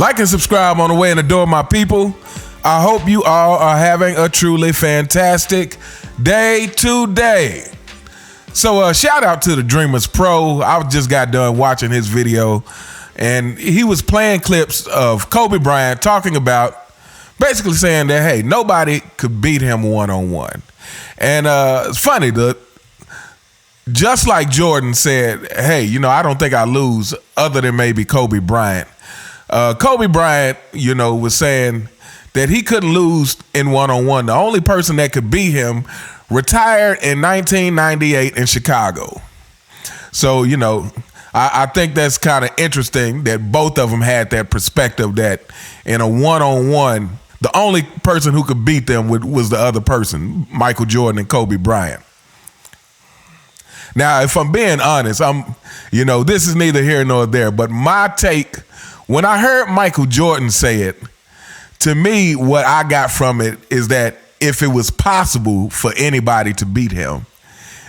Like and subscribe on the way in the door, my people. I hope you all are having a truly fantastic day today. So shout out to the Dreamers Pro. I just got done watching his video, and he was playing clips of Kobe Bryant talking about, basically saying that, hey, nobody could beat him one-on-one. And it's funny, just like Jordan said, hey, I don't think I lose other than maybe Kobe Bryant. Kobe Bryant, was saying that he couldn't lose in one-on-one. The only person that could beat him retired in 1998 in Chicago. So, I think that's kind of interesting that both of them had that perspective that in a one-on-one, the only person who could beat them was the other person, Michael Jordan and Kobe Bryant. Now, if I'm being honest, this is neither here nor there, but my take, when I heard Michael Jordan say it, to me, what I got from it is that if it was possible for anybody to beat him,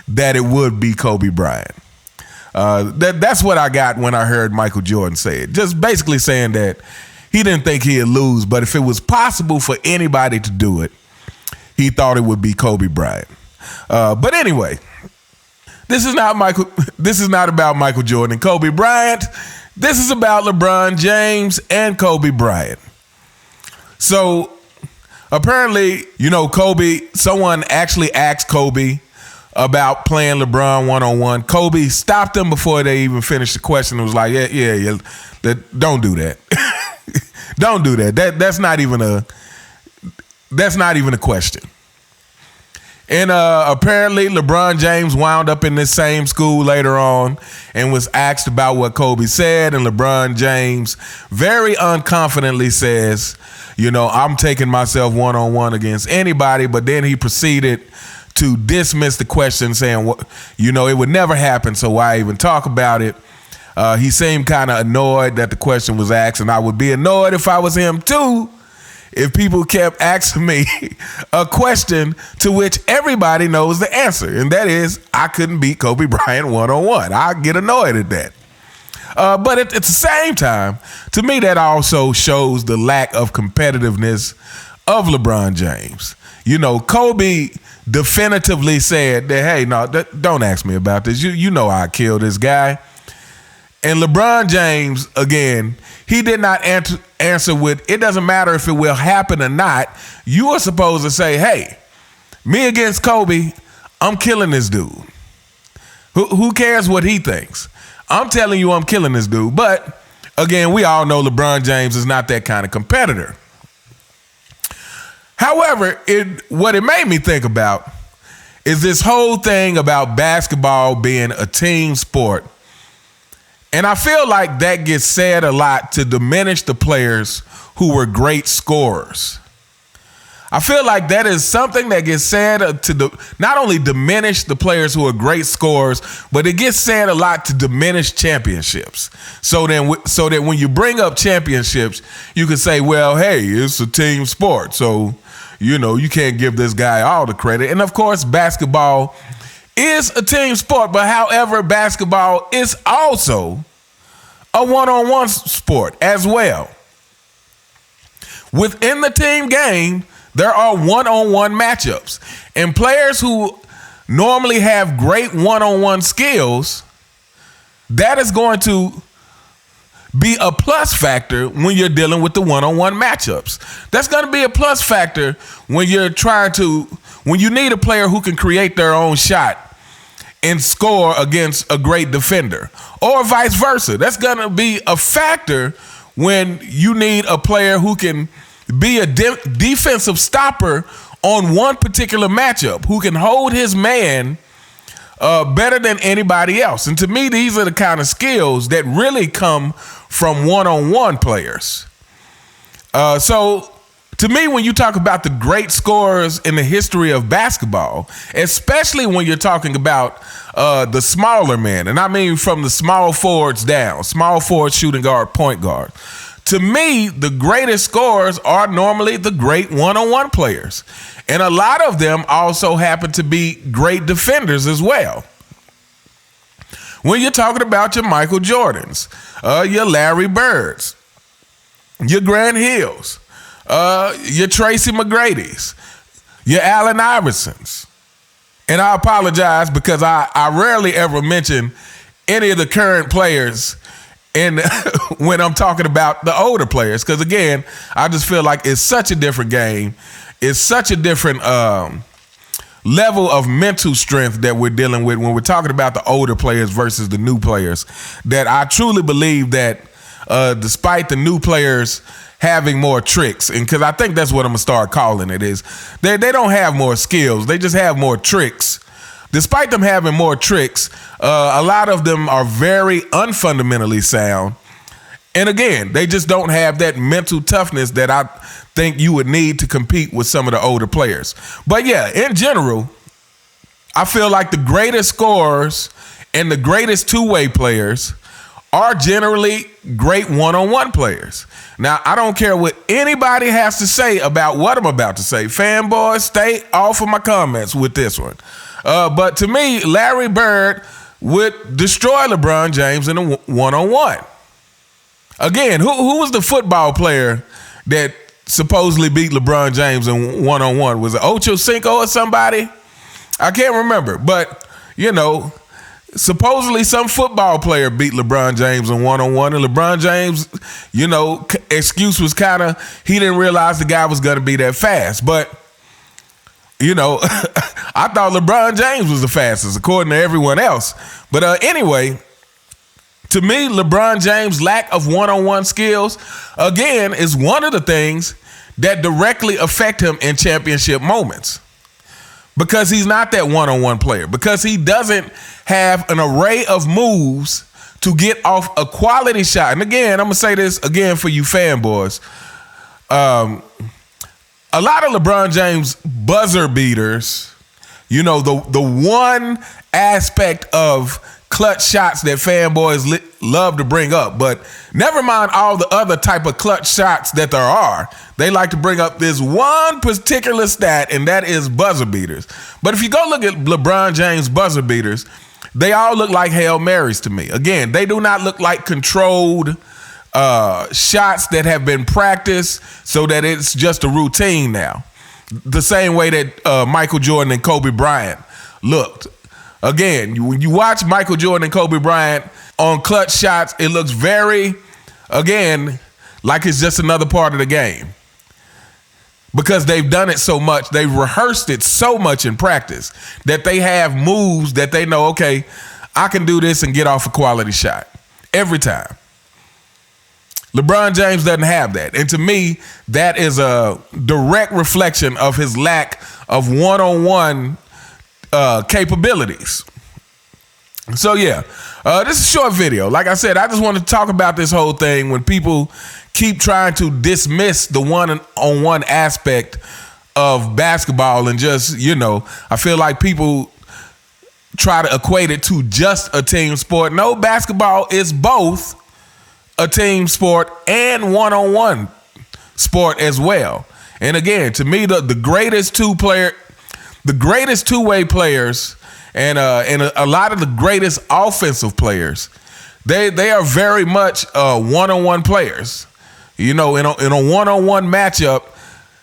that it would be Kobe Bryant. That's what I got when I heard Michael Jordan say it. Just basically saying that he didn't think he'd lose, but if it was possible for anybody to do it, he thought it would be Kobe Bryant. But anyway, this is not about Michael Jordan and Kobe Bryant. This is about LeBron James and Kobe Bryant. So apparently, Kobe, someone actually asked Kobe about playing LeBron one-on-one. Kobe stopped them before they even finished the question and was like, yeah, don't do that. Don't do that. That's not even a question. And apparently LeBron James wound up in this same school later on and was asked about what Kobe said. And LeBron James very unconfidently says, I'm taking myself one-on-one against anybody. But then he proceeded to dismiss the question, saying, it would never happen, so why even talk about it? He seemed kind of annoyed that the question was asked, and I would be annoyed if I was him too, if people kept asking me a question to which everybody knows the answer, and that is, I couldn't beat Kobe Bryant one-on-one. I get annoyed at that. But at the same time, to me, that also shows the lack of competitiveness of LeBron James. Kobe definitively said that, hey, no, don't ask me about this. You know I killed this guy. And LeBron James, again, he did not answer with, it doesn't matter if it will happen or not. You are supposed to say, hey, me against Kobe, I'm killing this dude. Who cares what he thinks? I'm telling you I'm killing this dude. But, again, we all know LeBron James is not that kind of competitor. However, what it made me think about is this whole thing about basketball being a team sport. And I feel like that gets said a lot to diminish the players who were great scorers. I feel like that is something that gets said to not only diminish the players who are great scorers, but it gets said a lot to diminish championships. So that when you bring up championships, you can say, well, hey, it's a team sport. So, you can't give this guy all the credit. And of course, basketball is a team sport, but however, basketball is also a one-on-one sport as well. Within the team game, there are one-on-one matchups. And players who normally have great one-on-one skills, that is going to be a plus factor when you're dealing with the one-on-one matchups. That's going to be a plus factor when you need a player who can create their own shot and score against a great defender, or vice versa. That's going to be a factor when you need a player who can be a defensive stopper on one particular matchup, who can hold his man better than anybody else. And to me, these are the kind of skills that really come from one-on-one players. So to me, when you talk about the great scorers in the history of basketball, especially when you're talking about the smaller men, and I mean from the small forwards down, small forward, shooting guard, point guard, to me, the greatest scorers are normally the great one-on-one players. And a lot of them also happen to be great defenders as well. When you're talking about your Michael Jordans, your Larry Birds, your Grant Hills, your Tracy McGrady's, your Allen Iversons. And I apologize because I rarely ever mention any of the current players when I'm talking about the older players. Because, again, I just feel like it's such a different game. It's such a different level of mental strength that we're dealing with when we're talking about the older players versus the new players, that I truly believe that despite the new players having more tricks, and because I think that's what I'm going to start calling it, is they don't have more skills. They just have more tricks. Despite them having more tricks, a lot of them are very unfundamentally sound. And again, they just don't have that mental toughness that I think you would need to compete with some of the older players. But yeah, in general, I feel like the greatest scorers and the greatest two-way players are generally great one-on-one players. Now, I don't care what anybody has to say about what I'm about to say. Fanboys, stay off of my comments with this one. But to me, Larry Bird would destroy LeBron James in a one-on-one. Again, who was the football player that supposedly beat LeBron James in one-on-one? Was it Ocho Cinco or somebody? I can't remember. But, supposedly some football player beat LeBron James in one-on-one. And LeBron James, excuse was kind of, he didn't realize the guy was going to be that fast. But, I thought LeBron James was the fastest, according to everyone else. But anyway, to me, LeBron James' lack of one-on-one skills, again, is one of the things that directly affect him in championship moments. Because he's not that one-on-one player. Because he doesn't have an array of moves to get off a quality shot. And again, I'm going to say this again for you fanboys. A lot of LeBron James buzzer beaters, the one aspect of clutch shots that fanboys love to bring up, but never mind all the other type of clutch shots that there are. They like to bring up this one particular stat, and that is buzzer beaters. But if you go look at LeBron James buzzer beaters, they all look like Hail Marys to me. Again, they do not look like controlled shots that have been practiced so that it's just a routine now. The same way that Michael Jordan and Kobe Bryant looked. Again, when you watch Michael Jordan and Kobe Bryant on clutch shots, it looks very, again, like it's just another part of the game. Because they've done it so much, they've rehearsed it so much in practice that they have moves that they know, okay, I can do this and get off a quality shot every time. LeBron James doesn't have that. And to me, that is a direct reflection of his lack of one-on-one capabilities. So yeah, this is a short video. Like I said, I just want to talk about this whole thing when people keep trying to dismiss the one-on-one aspect of basketball and just, I feel like people try to equate it to just a team sport. No, basketball is both a team sport and one-on-one sport as well. And again, to me, the greatest two-way players and a lot of the greatest offensive players, they are very much one-on-one players. In a one-on-one matchup,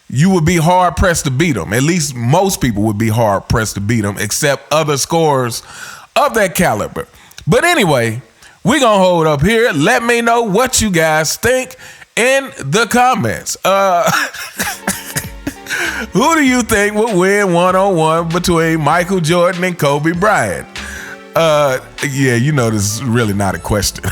you would be hard-pressed to beat them. At least most people would be hard-pressed to beat them, except other scorers of that caliber. But anyway, we're going to hold up here. Let me know what you guys think in the comments. Who do you think would win one-on-one between Michael Jordan and Kobe Bryant? Yeah, this is really not a question.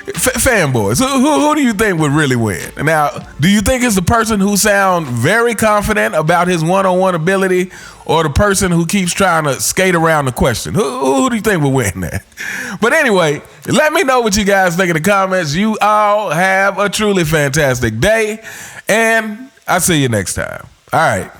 Fanboys, who do you think would really win? Now, do you think it's the person who sounds very confident about his one-on-one ability, or the person who keeps trying to skate around the question? Who do you think would win that? But anyway, let me know what you guys think in the comments. You all have a truly fantastic day, and I'll see you next time. All right.